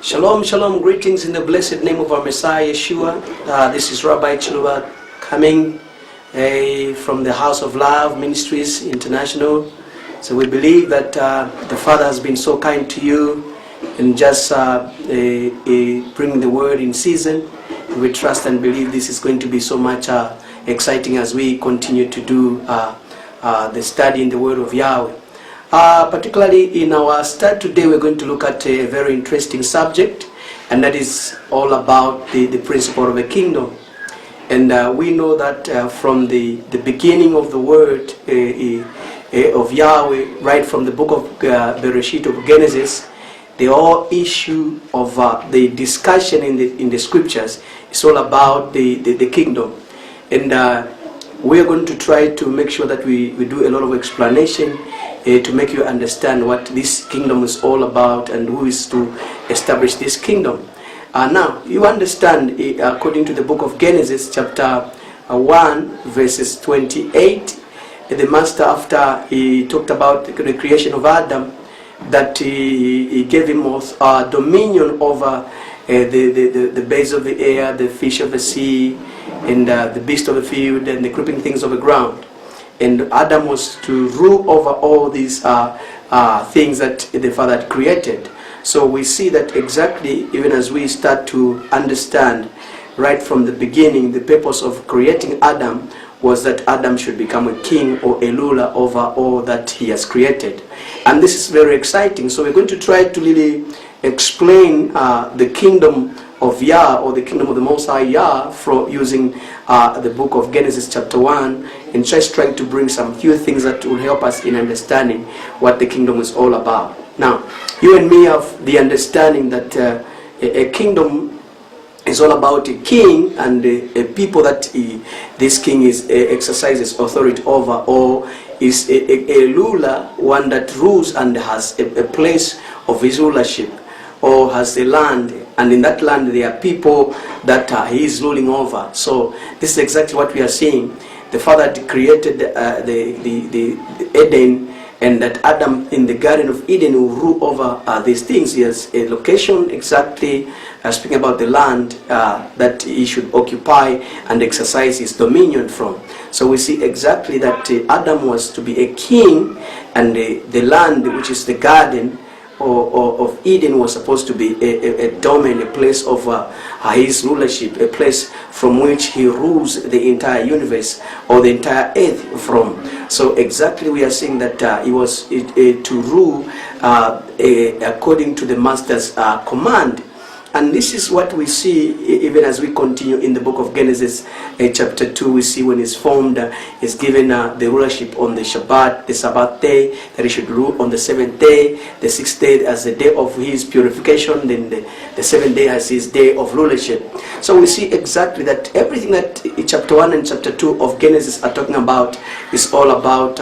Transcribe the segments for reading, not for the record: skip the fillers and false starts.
Shalom, shalom, greetings in the blessed name of our Messiah, Yeshua. This is Rabbi Chiluba coming from the House of Love Ministries International. So we believe that the Father has been so kind to you and just bring the word in season. We trust and believe this is going to be so much exciting as we continue to do the study in the word of Yahweh. Particularly in our study today, we're going to look at a very interesting subject, and that is all about the principle of a kingdom. And we know that from the beginning of the word of Yahweh, right from the book of Bereshit of Genesis, the whole issue of the discussion in the scriptures is all about the kingdom. And we are going to try to make sure that we do a lot of explanation to make you understand what this kingdom is all about and who is to establish this kingdom. Now, you understand, according to the book of Genesis, chapter 1, verses 28, the master, after he talked about the creation of Adam, that he gave him dominion over the birds of the air, the fish of the sea, and the beast of the field, and the creeping things of the ground. And Adam was to rule over all these things that the Father had created. So we see that exactly, even as we start to understand right from the beginning, the purpose of creating Adam was that Adam should become a king or a ruler over all that he has created. And this is very exciting. So we're going to try to really explain the kingdom of Yah, or the kingdom of the Most High Yah, from using the book of Genesis chapter 1, and just trying to bring some few things that will help us in understanding what the kingdom is all about. Now, you and me have the understanding that a kingdom is all about a king and a people that this king exercises authority over, or is a ruler, one that rules and has a place of his rulership, or has a land, and in that land there are people that he is ruling over. So this is exactly what we are seeing. The Father had created the Eden, and that Adam in the Garden of Eden will rule over these things. He has a location exactly speaking about the land that he should occupy and exercise his dominion from. So we see exactly that Adam was to be a king, and the land, which is the garden of Eden, was supposed to be a domain, a place of his rulership, a place from which he rules the entire universe or the entire earth from. So exactly we are seeing that he was to rule according to the master's command. And this is what we see even as we continue in the book of Genesis chapter 2. We see when he's formed, he's given the rulership on the Shabbat, the Sabbath day, that he should rule on the 7th day, the 6th day as the day of his purification, then the 7th day as his day of rulership. So we see exactly that everything that chapter 1 and chapter 2 of Genesis are talking about is all about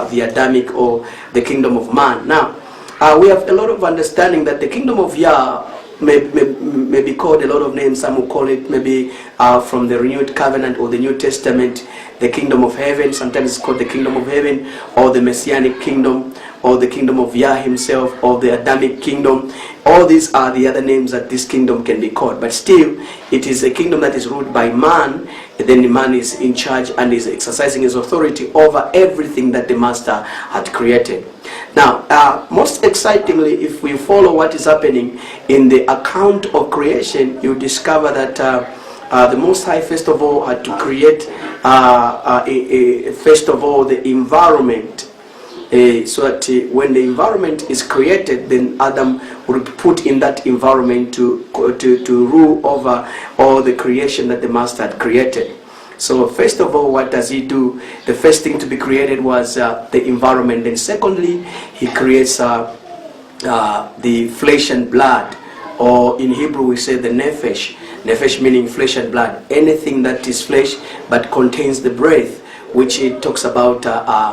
the Adamic, or the kingdom of man. Now, we have a lot of understanding that the kingdom of Yah may be called a lot of names. Some will call it maybe from the renewed covenant or the New Testament, the kingdom of heaven. Sometimes it's called the kingdom of heaven, or the messianic kingdom, or the kingdom of Yah himself, or the Adamic kingdom. All these are the other names that this kingdom can be called. But still, it is a kingdom that is ruled by man. Then the man is in charge and is exercising his authority over everything that the master had created. Now, most excitingly, if we follow what is happening in the account of creation, you discover that the Most High, first of all, had to create, first of all, the environment. So that when the environment is created, then Adam would be put in that environment to rule over all the creation that the Master had created. So first of all, what does he do? The first thing to be created was the environment. Then secondly, he creates the flesh and blood, or in Hebrew we say the nephesh. Nephesh meaning flesh and blood. Anything that is flesh but contains the breath, which it talks about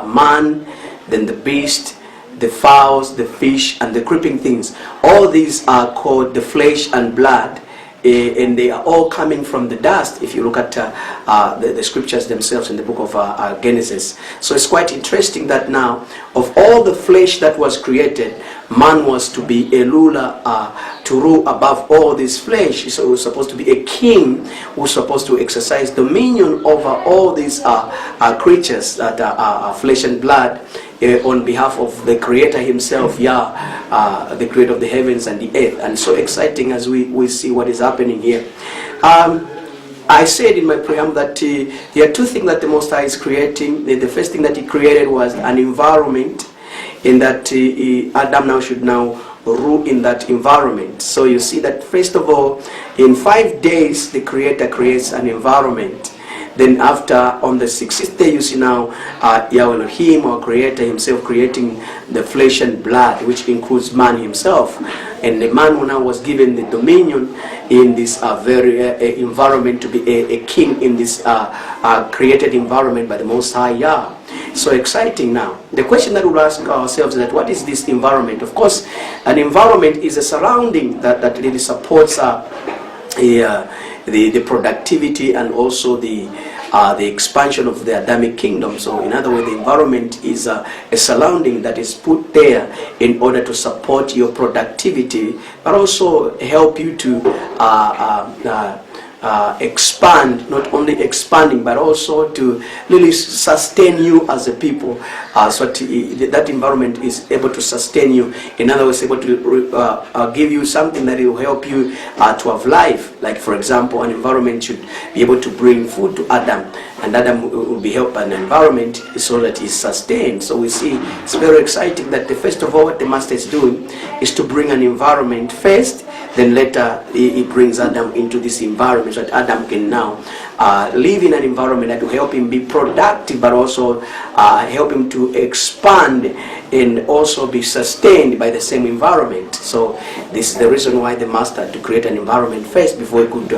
man, then the beast, the fowls, the fish, and the creeping things. All these are called the flesh and blood. And they are all coming from the dust, if you look at the scriptures themselves in the book of Genesis. So it's quite interesting that now, of all the flesh that was created, man was to be a ruler, to rule above all this flesh. So he was supposed to be a king who was supposed to exercise dominion over all these creatures that are flesh and blood, on behalf of the Creator himself, the Creator of the heavens and the earth. And so exciting as we see what is happening here. I said in my preamble that there are two things that the Most High is creating. The first thing that he created was an environment, in that Adam now should now rule in that environment. So you see that first of all, in 5 days the Creator creates an environment. Then after, on the 6th day, you see now Yahweh Elohim, our Creator himself, creating the flesh and blood, which includes man himself. And the man who now was given the dominion in this very environment, to be a king in this created environment by the Most High Yah. So exciting now. The question that we'll ask ourselves is that, what is this environment? Of course, an environment is a surrounding that really supports the productivity and also the expansion of the Adamic kingdom. So in other words, the environment is a surrounding that is put there in order to support your productivity, but also help you to expand, not only expanding, but also to really sustain you as a people. So that environment is able to sustain you. In other words, able to give you something that will help you to have life. Like, for example, an environment should be able to bring food to Adam, and Adam will be helped by an environment so that he's sustained. So we see it's very exciting that first of all, what the Master is doing is to bring an environment first. Then later he brings Adam into this environment so that Adam can now live in an environment that will help him be productive, but also help him to expand and also be sustained by the same environment. So this is the reason why the Master had to create an environment first before he could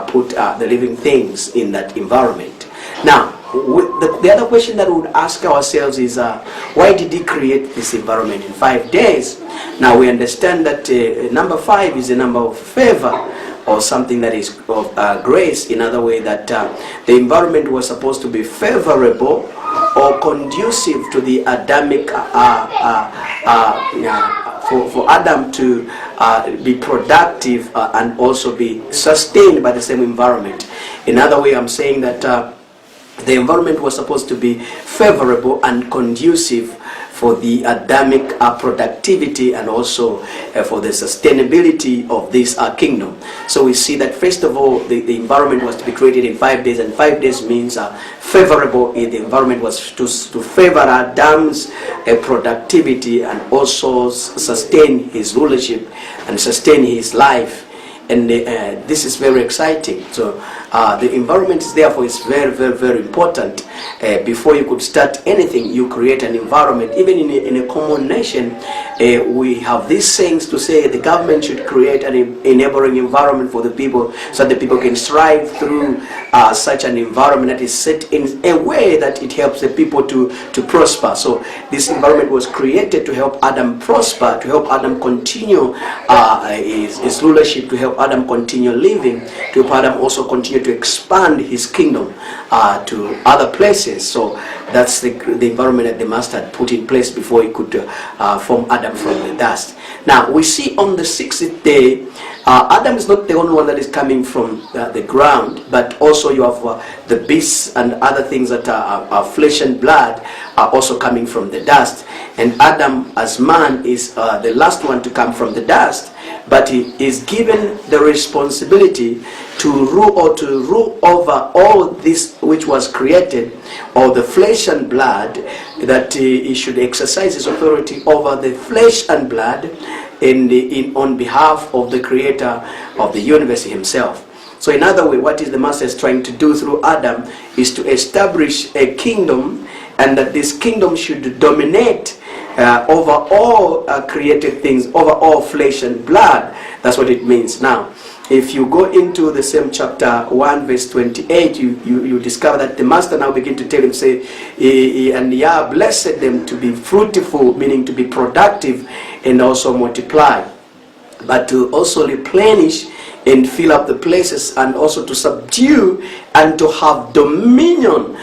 put the living things in that environment. Now, the other question that we would ask ourselves is, why did he create this environment in 5 days? Now we understand that number 5 is a number of favor, or something that is of grace. In other way, that the environment was supposed to be favorable or conducive to the Adamic, for Adam to be productive and also be sustained by the same environment. In other way, I'm saying that the environment was supposed to be favorable and conducive for the Adamic productivity, and also for the sustainability of this kingdom. So we see that first of all, the environment was to be created in 5 days, and 5 days means favorable. The environment was to favor Adam's productivity and also sustain his rulership and sustain his life. And this is very exciting. So the environment is therefore is very, very, very important. Before you could start anything, you create an environment. Even in a common nation, we have these sayings to say the government should create an enabling environment for the people, so that the people can strive through such an environment that is set in a way that it helps the people to prosper. So this environment was created to help Adam prosper, to help Adam continue his rulership, to help Adam continue living, to help Adam also continue to expand his kingdom to other places. So that's the environment that the Master had put in place before he could form Adam from the dust. Now we see on the 6th day, Adam is not the only one that is coming from the ground, but also you have the beasts and other things that are flesh and blood are also coming from the dust. And Adam as man is the last one to come from the dust, but he is given the responsibility to rule over all this which was created, or the flesh and blood, that he should exercise his authority over the flesh and blood on behalf of the Creator of the universe himself. So in other way, what is the Master is trying to do through Adam is to establish a kingdom, and that this kingdom should dominate over all created things, over all flesh and blood. That's what it means. Now, if you go into the same chapter 1 verse 28, you discover that the Master now begin to tell him, say, and Yah blessed them to be fruitful, meaning to be productive and also multiply, but to also replenish and fill up the places, and also to subdue and to have dominion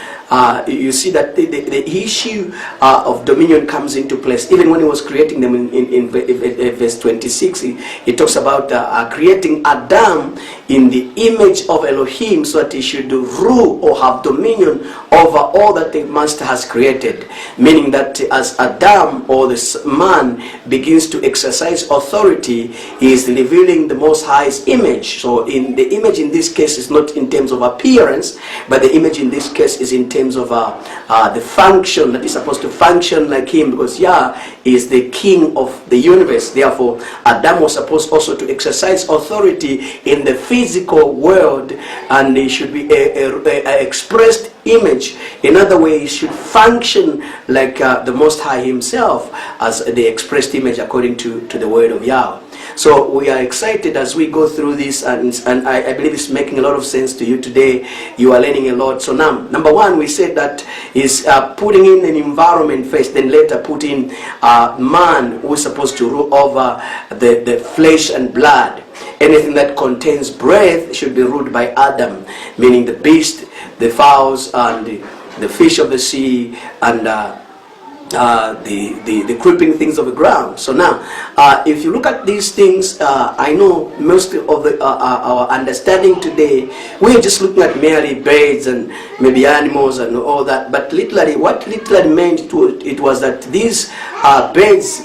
you see that the issue of dominion comes into place. Even when he was creating them in verse 26, he talks about creating Adam in the image of Elohim, so that he should rule or have dominion over all that the master has created. Meaning that as Adam, or this man, begins to exercise authority, he is revealing the Most High's image. So in the image in this case is not in terms of appearance, but the image in this case is in terms of the function, that is supposed to function like him, because Yah is the king of the universe. Therefore Adam was supposed also to exercise authority in the physical world, and he should be a expressed image. In other ways, he should function like the Most High himself as the expressed image according to the word of Yahweh. So we are excited as we go through this, and I believe it's making a lot of sense to you today. You are learning a lot. So now, number one, we said that is putting in an environment first, then later put in man who is supposed to rule over the flesh and blood. Anything that contains breath should be ruled by Adam, meaning the beast, the fowls, and the fish of the sea, and the creeping things of the ground. So now, if you look at these things, I know most of our understanding today, we are just looking at merely birds and maybe animals and all that. But literally, what literally meant to it was that these birds,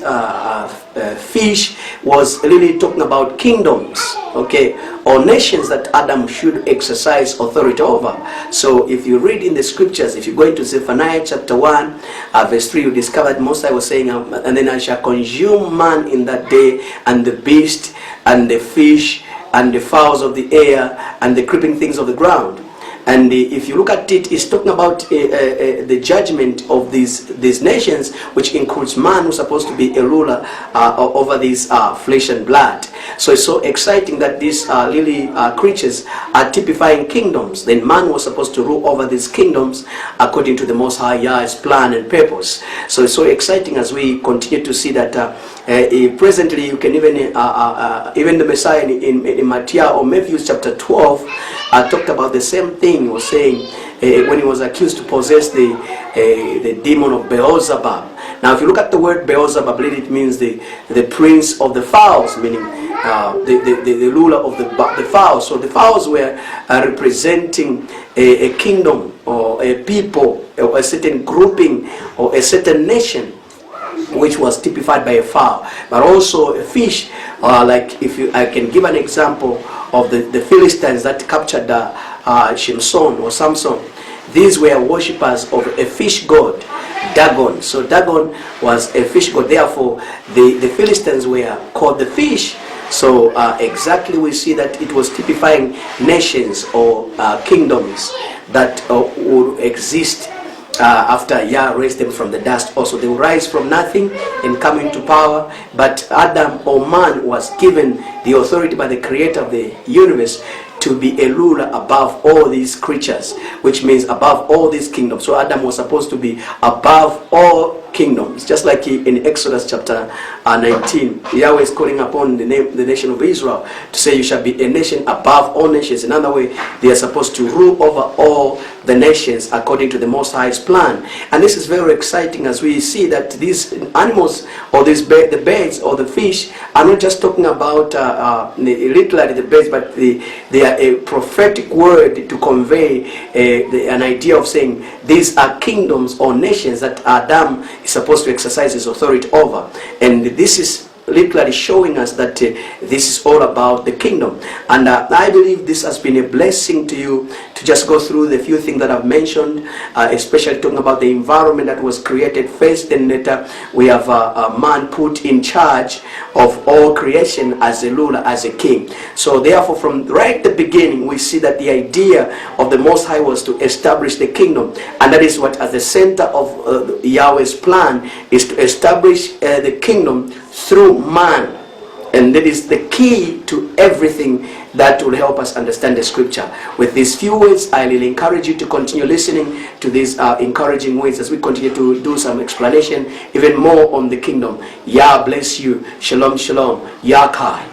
fish, was really talking about kingdoms, okay, or nations that Adam should exercise authority over. So if you read in the scriptures, if you go into Zephaniah chapter 1 verse 3, you discover that Most High was saying, and then I shall consume man in that day, and the beast, and the fish, and the fowls of the air, and the creeping things of the ground. And if you look at it, it's talking about the judgment of these nations, which includes man, who's supposed to be a ruler over these flesh and blood. So it's so exciting that these lily creatures are typifying kingdoms. Then man was supposed to rule over these kingdoms according to the Most High Yah's plan and purpose. So it's so exciting as we continue to see that presently you can even the Messiah in Matthew or Matthew chapter 12 talked about the same thing. He was saying when he was accused to possess the demon of Beelzebub. Now if you look at the word Beelzebub, it means the prince of the fowls, meaning the ruler of the fowls. So the fowls were representing a kingdom or a people or a certain grouping or a certain nation, which was typified by a fowl, but also a fish. Like I can give an example of the Philistines that captured Shimson or Samson. These were worshippers of a fish god, Dagon. So Dagon was a fish god. Therefore, the Philistines were called the fish. So exactly we see that it was typifying nations or kingdoms that would exist after Yah raised them from the dust. Also, they will rise from nothing and come into power. But Adam or man was given the authority by the creator of the universe to be a ruler above all these creatures, which means above all these kingdoms. So Adam was supposed to be above all kingdoms, just like in Exodus chapter 19, Yahweh is calling upon the nation of Israel to say, you shall be a nation above all nations. In other way, they are supposed to rule over all the nations according to the Most High's plan. And this is very exciting as we see that these animals or the birds or the fish are not just talking about literally the birds, but they are a prophetic word to convey an idea of saying these are kingdoms or nations that Adam is supposed to exercise his authority over. And this is literally showing us that this is all about the kingdom. And I believe this has been a blessing to you to just go through the few things that I've mentioned, especially talking about the environment that was created first, and later we have a man put in charge of all creation as a ruler, as a king. So therefore, from right at the beginning, we see that the idea of the Most High was to establish the kingdom, and that is what at the center of Yahweh's plan is to establish the kingdom through man. And that is the key to everything that will help us understand the scripture. With these few words, I will encourage you to continue listening to these encouraging words as we continue to do some explanation even more on the kingdom. Yah bless you. Shalom, shalom. Yah Kai.